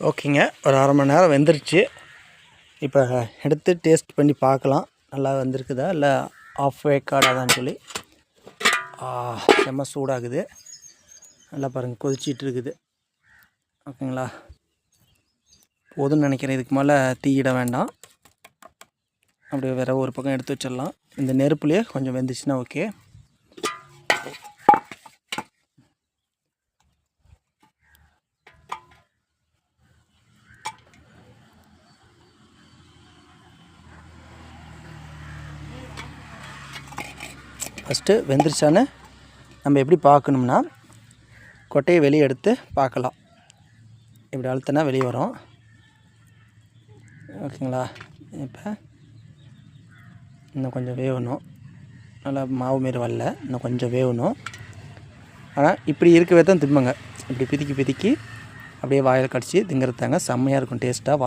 ஓகேங்க, ஒரு அரை மணி நேரம் வெந்துருச்சு. இப்போ எடுத்து டேஸ்ட் பண்ணி பார்க்கலாம், நல்லா வெந்திருக்குதா இல்லை ஆஃப் வேக்காடாதான்னு சொல்லி. செம்ம சூடாகுது, நல்லா பாருங்கள் கொதிச்சிட்டு இருக்குது. ஓகேங்களா, போதும்னு நினைக்கிறேன். இதுக்கு மேலே தீயிட வேண்டாம். அப்படியே வேறு ஒரு பக்கம் எடுத்து வச்சிடலாம். இந்த நெருப்புலேயே கொஞ்சம் வெந்துச்சுன்னா ஓகே. ஃபஸ்ட்டு வெந்துருச்சான்னு நம்ம எப்படி பார்க்கணும்னா, கொட்டையை வெளியே எடுத்து பார்க்கலாம். இப்படி அழுத்தினா வெளியே வரும். ஓகேங்களா, இப்போ இன்னும் கொஞ்சம் வேகணும். நல்லா மாவு மாரி வரல, இன்னும் கொஞ்சம் வேகணும். ஆனால் இப்படி இருக்கவே தான் திம்புங்க. இப்படி பிதிக்கி பிதிக்கி அப்படியே வாயில் கடிச்சு திங்கிறதாங்க செம்மையாக இருக்கும் டேஸ்ட்டாக.